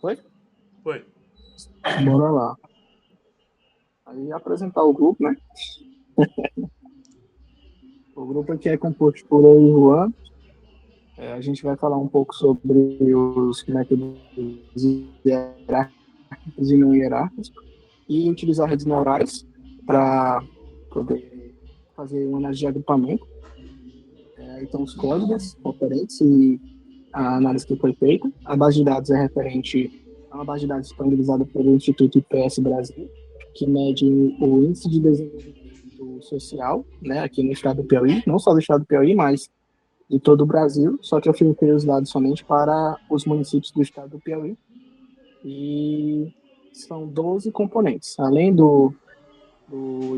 Foi? Foi. Bora lá. Aí apresentar o grupo, né? O grupo aqui é composto por eu e o Juan. A gente vai falar um pouco sobre os métodos hierárquicos e não hierárquicos e utilizar redes neurais para poder fazer uma análise de agrupamento. Então, os códigos referentes e a análise que foi feita. A base de dados é referente a uma base de dados disponibilizada pelo Instituto IPS Brasil, que mede o índice de desenvolvimento social, né, aqui no estado do Piauí, não só do estado do Piauí, mas de todo o Brasil, só que eu filtrei os dados somente para os municípios do estado do Piauí. E são 12 componentes. Além do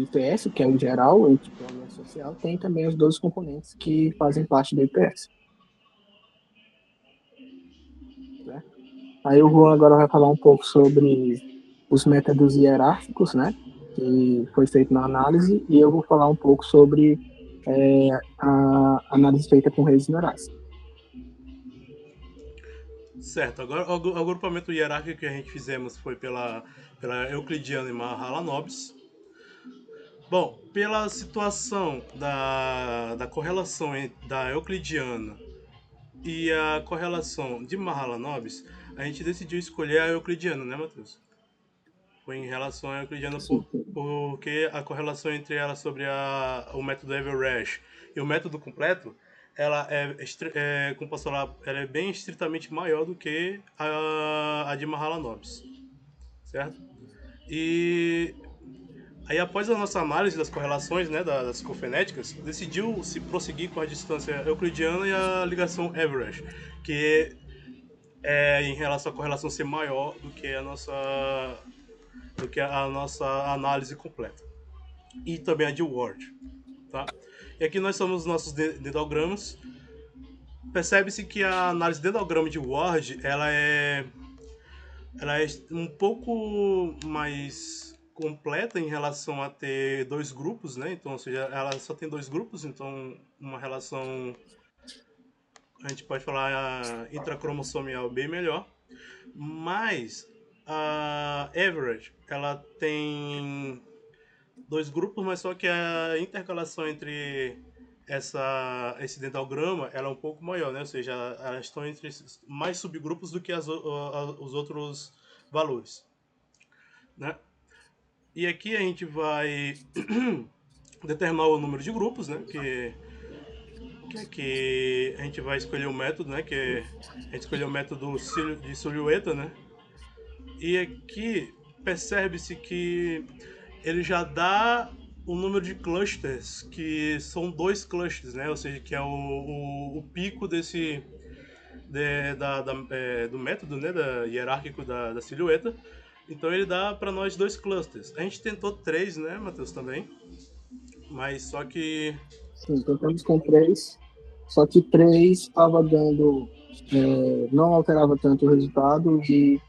IPS, que é o geral, o índice de desenvolvimento social, tem também os 12 componentes que fazem parte do IPS. Né? Aí o Juan agora vai falar um pouco sobre os métodos hierárquicos, né? Que foi feito na análise, e eu vou falar um pouco sobre a análise feita com redes neurais. Certo. Agora, o agrupamento hierárquico que a gente fizemos foi pela Euclidiana e Mahalanobis. Bom, pela situação da correlação da Euclidiana e a correlação de Mahalanobis, a gente decidiu escolher a Euclidiana, né, Matheus? Foi em relação à Euclidiana Sim, porque a correlação entre ela sobre o método Everett e o método completo, ela como posso falar, ela é bem estritamente maior do que a de Mahalanobis, certo? E aí, após a nossa análise das correlações, né, das cofenéticas, decidiu se prosseguir com a distância euclidiana e a ligação Everett, que é em relação à correlação ser maior do que a nossa análise completa. E também a de Ward. Tá? E aqui nós somos os nossos dendrogramas. Percebe-se que a análise de dendrograma de Ward ela é um pouco mais completa em relação a ter dois grupos, né? Então, ou seja, ela só tem dois grupos, então uma relação, a gente pode falar intracromossomial bem melhor. Mas a Everett, ela tem dois grupos, mas só que a intercalação entre esse dendrograma ela é um pouco maior, né? Ou seja, elas estão entre mais subgrupos do que os outros valores, né? E aqui a gente vai determinar o número de grupos, né? Que aqui a gente vai escolher o método, né? Que a gente escolheu o método de silhueta, né? E aqui percebe-se que ele já dá o número de clusters, que são dois clusters, né? Ou seja, que é o pico do método, né? Hierárquico da silhueta. Então ele dá para nós dois clusters. A gente tentou três, né, Matheus, também. Mas só que. sim, tentamos com três, só que três estava dando, não alterava tanto o resultado e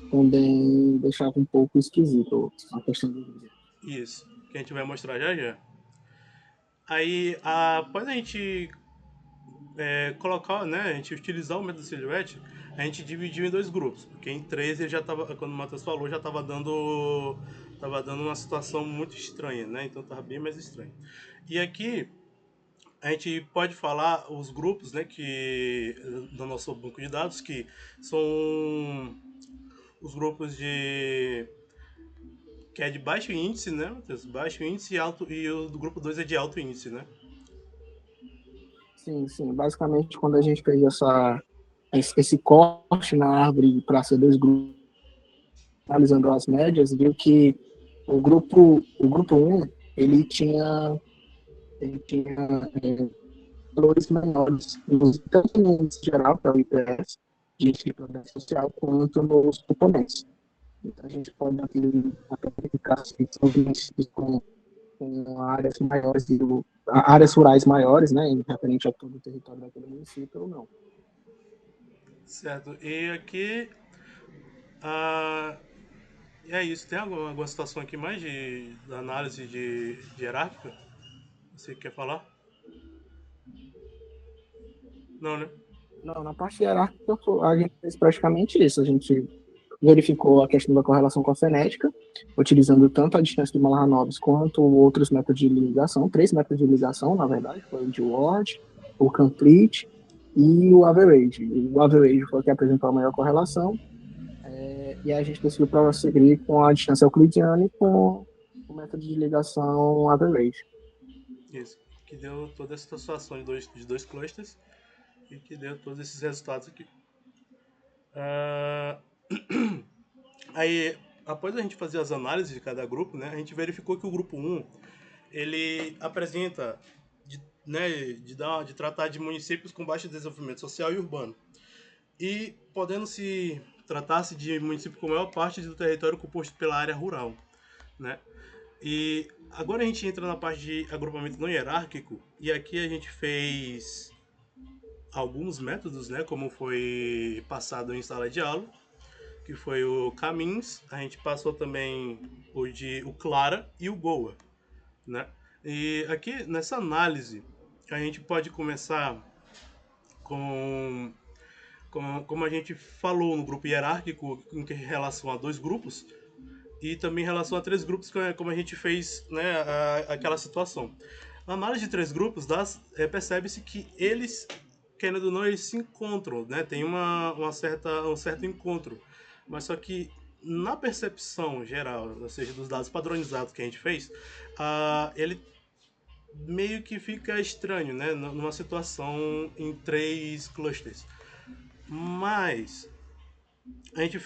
também deixava um pouco esquisito a questão do vídeo. Isso. Que a gente vai mostrar já já. Aí, após a gente colocar, né, a gente utilizar o método silhouette, a gente dividiu em dois grupos, porque em três ele já estava, quando o Matheus falou, já estava dando uma situação muito estranha, né? Então estava bem mais estranho. E aqui a gente pode falar os grupos, né, que do nosso banco de dados, que são os grupos de que é de baixo índice, né, Matheus? Baixo índice e alto, e o do grupo 2 é de alto índice, né? Sim, sim, basicamente quando a gente fez esse corte na árvore para ser dois grupos, analisando as médias, viu que o grupo um ele tinha valores menores, tanto no índice geral, que é o IPS, de desigualdade social, quanto nos componentes. Então, a gente pode identificar se são municípios com áreas maiores, áreas rurais maiores, né, em referente a todo o território daquele município ou não. Certo. E aqui ah, e é isso. Tem alguma situação aqui mais de análise de hierárquica? Você quer falar? Não, né? Não, na parte hierárquica, a gente fez praticamente isso. A gente verificou a questão da correlação com a cinética, utilizando tanto a distância de Malarnov quanto outros métodos de ligação, 3 métodos de ligação, na verdade, foi o de Ward, o Complete e o Average. O Average foi o que apresentou a maior correlação, e a gente decidiu prosseguir com a distância euclidiana e com o método de ligação Average. Isso, que deu toda essa situação de dois clusters e que deu todos esses resultados aqui. Aí, após a gente fazer as análises de cada grupo, né, a gente verificou que o grupo 1, ele apresenta de tratar de municípios com baixo desenvolvimento social e urbano. E podendo-se tratar-se de município com maior parte do território composto pela área rural, né? E agora a gente entra na parte de agrupamento não hierárquico, e aqui a gente fez alguns métodos, né, como foi passado em sala de aula, que foi o Camins, a gente passou também o Clara e o Goa, né? E aqui nessa análise a gente pode começar como a gente falou no grupo hierárquico em relação a 2 grupos e também em relação a 3 grupos, como a gente fez, né, aquela situação. Na análise de 3 grupos, percebe-se que eles, querendo ou não, eles se encontram, né? Tem um certo encontro, mas só que na percepção geral, ou seja, dos dados padronizados que a gente fez, ele meio que fica estranho, né, numa situação em 3 clusters. Mas a gente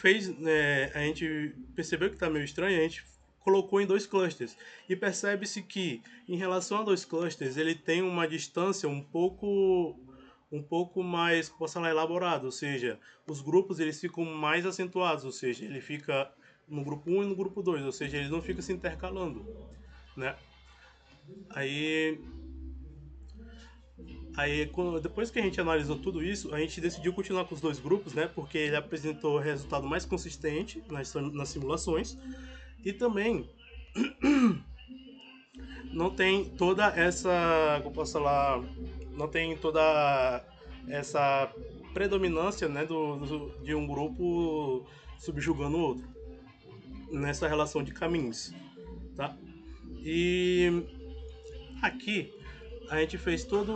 a gente percebeu que está meio estranho, a gente colocou em 2 clusters e percebe-se que em relação a 2 clusters ele tem uma distância um pouco mais, posso falar, elaborada, ou seja, os grupos eles ficam mais acentuados, ou seja, ele fica no grupo 1 e no grupo 2, ou seja, eles não ficam se intercalando, né? Aí depois que a gente analisou tudo isso, a gente decidiu continuar com os 2 grupos, né? Porque ele apresentou o resultado mais consistente nas simulações e também não tem toda essa, como posso falar, não tem toda essa predominância, né, de um grupo subjugando o outro nessa relação de caminhos, tá? E aqui a gente fez todos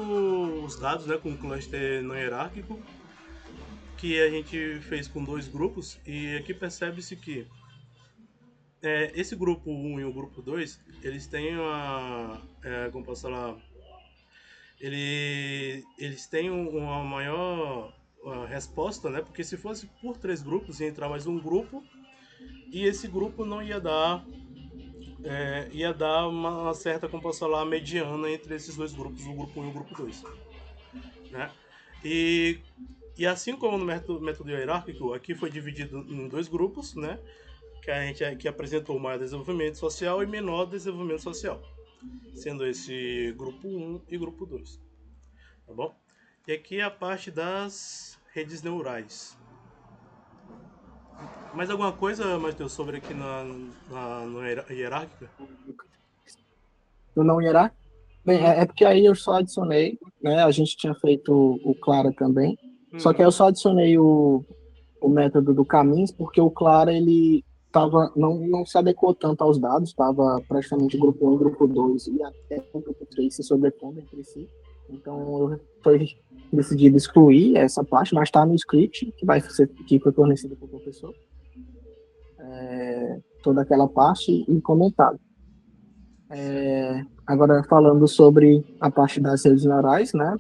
os dados, né, com um cluster não hierárquico, que a gente fez com 2 grupos, e aqui percebe-se que esse grupo 1 e o grupo 2, eles têm como posso falar, eles têm uma maior resposta, né, porque se fosse por 3 grupos, ia entrar mais um grupo, e esse grupo não ia dar uma certa, como posso falar, mediana entre esses 2 grupos, o grupo 1 e o grupo 2, né? E assim como no método hierárquico, aqui foi dividido em 2 grupos, né? Que apresentou maior desenvolvimento social e menor desenvolvimento social, sendo esse grupo 1 e grupo 2, tá bom? E aqui é a parte das redes neurais. Mais alguma coisa, Matheus, sobre aqui na hierárquica? No não hierárquico? Bem, é porque aí eu só adicionei, né? A gente tinha feito o Clara também, só que aí eu só adicionei o método do Camins, porque o Clara, ele não se adequou tanto aos dados, estava praticamente grupo 1, grupo 2 e até o grupo 3 se sobrepondo entre si. Então, foi decidido excluir essa parte, mas está no script, que foi fornecido pelo professor. Toda aquela parte e comentado. Agora, falando sobre a parte das redes neurais, né?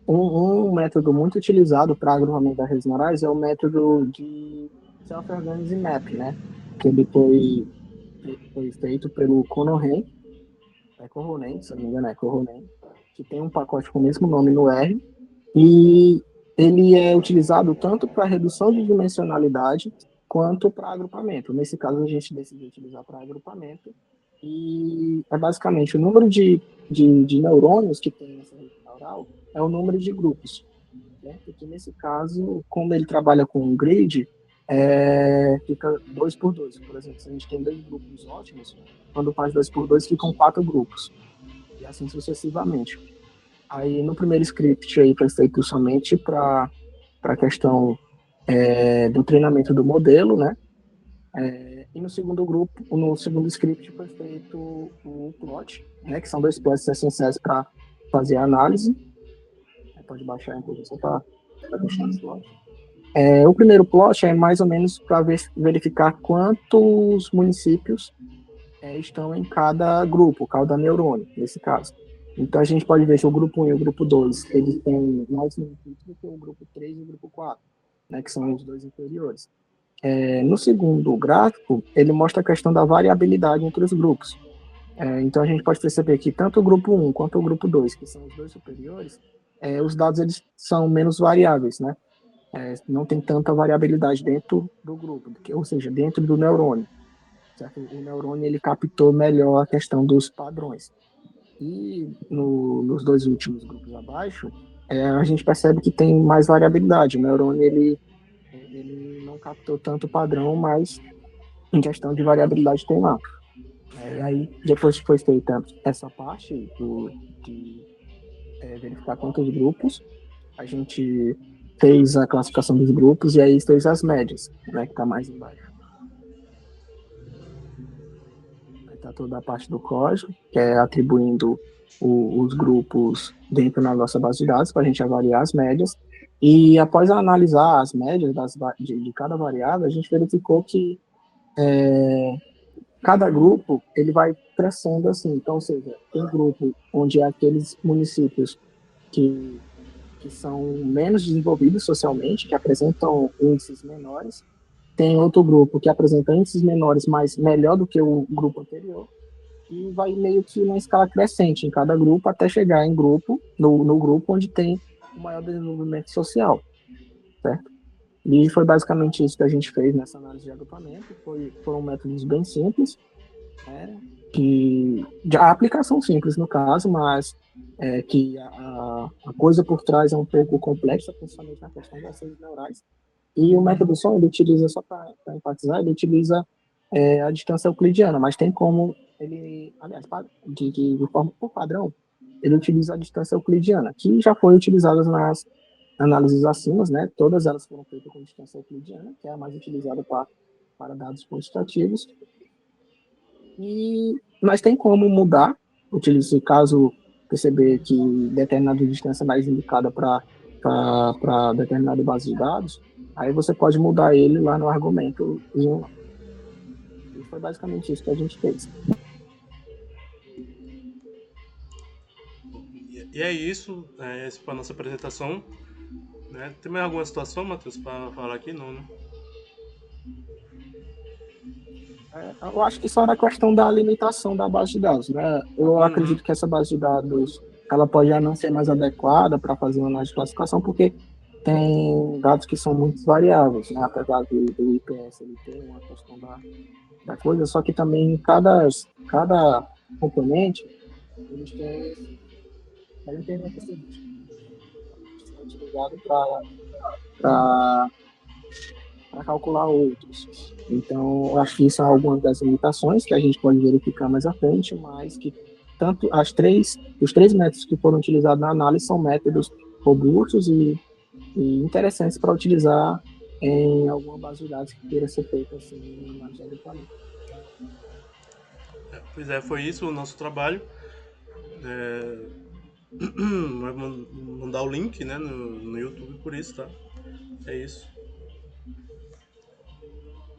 Um método muito utilizado para agrupamento das redes neurais é o método de Self-Organizing Map, né? Que ele foi feito pelo Conoren, se não me engano, Conoren, que tem um pacote com o mesmo nome no R, e ele é utilizado tanto para redução de dimensionalidade quanto para agrupamento. Nesse caso, a gente decidiu utilizar para agrupamento, e é basicamente o número de neurônios que tem nessa rede neural é o número de grupos, né? Porque nesse caso, como ele trabalha com um grid, fica 2 por 2. Por exemplo, se a gente tem 2 grupos ótimos, quando faz 2 por 2, ficam 4 grupos, e assim sucessivamente. Aí no primeiro script aí foi feito somente para a questão do treinamento do modelo, né? E no segundo grupo, no segundo script foi feito o plot, né, que são 2 plots essenciais para fazer a análise. Pode baixar a só para deixar esse plot. O primeiro plot é mais ou menos para verificar quantos municípios estão em cada grupo, cada neurônio, nesse caso. Então a gente pode ver que o grupo 1 e o grupo 2 eles têm mais municípios do que o grupo 3 e o grupo 4, né, que são os dois inferiores. No segundo gráfico, ele mostra a questão da variabilidade entre os grupos. Então a gente pode perceber que tanto o grupo 1 quanto o grupo 2, que são os dois superiores, os dados eles são menos variáveis, né? Não tem tanta variabilidade dentro do grupo, ou seja, dentro do neurônio. Certo? O neurônio ele captou melhor a questão dos padrões. E nos 2 últimos grupos abaixo, a gente percebe que tem mais variabilidade. O neurônio ele não captou tanto padrão, mas em questão de variabilidade tem lá. E aí, depois que foi feita essa parte de verificar quantos grupos, a gente fez a classificação dos grupos e aí fez as médias, né, que está mais embaixo. Aí está toda a parte do código, que é atribuindo os grupos dentro da nossa base de dados para a gente avaliar as médias. E após analisar as médias de cada variável, a gente verificou que cada grupo ele vai crescendo assim. Então, ou seja, tem grupo onde é aqueles municípios que são menos desenvolvidos socialmente, que apresentam índices menores. Tem outro grupo que apresenta índices menores, mas melhor do que o grupo anterior. E vai meio que numa escala crescente em cada grupo, até chegar em grupo, no grupo onde tem o maior desenvolvimento social, certo? E foi basicamente isso que a gente fez nessa análise de agrupamento. Foram métodos bem simples, de aplicação simples no caso, mas que a coisa por trás é um pouco complexa, principalmente na questão das redes neurais. E o método só ele utiliza, só para enfatizar, ele utiliza a distância euclidiana, mas tem como ele, aliás, de forma por padrão, ele utiliza a distância euclidiana, que já foi utilizada nas análises acima, né? Todas elas foram feitas com distância euclidiana, que é a mais utilizada para dados quantitativos. Mas tem como mudar, utilize caso perceber que determinada distância é mais indicada para determinada base de dados, aí você pode mudar ele lá no argumento. E foi basicamente isso que a gente fez. E é isso, essa foi a nossa apresentação. Né? Tem mais alguma situação, Matheus, para falar aqui? Não, né? Eu acho que só na questão da limitação da base de dados, né? Eu acredito que essa base de dados ela pode já não ser mais adequada para fazer uma análise de classificação, porque tem dados que são muito variáveis, né? Apesar do IPS ele ter uma questão da coisa, só que também cada componente eles têm uma utilizado para calcular outros. Então, eu acho que isso é algumas das limitações que a gente pode verificar mais à frente, mas que tanto os 3 métodos que foram utilizados na análise são métodos robustos e interessantes para utilizar em alguma base de dados que queira ser feita assim, na análise de agrupamento. Pois é, foi isso o nosso trabalho. Vai mandar o link, né, no YouTube por isso, tá? É isso.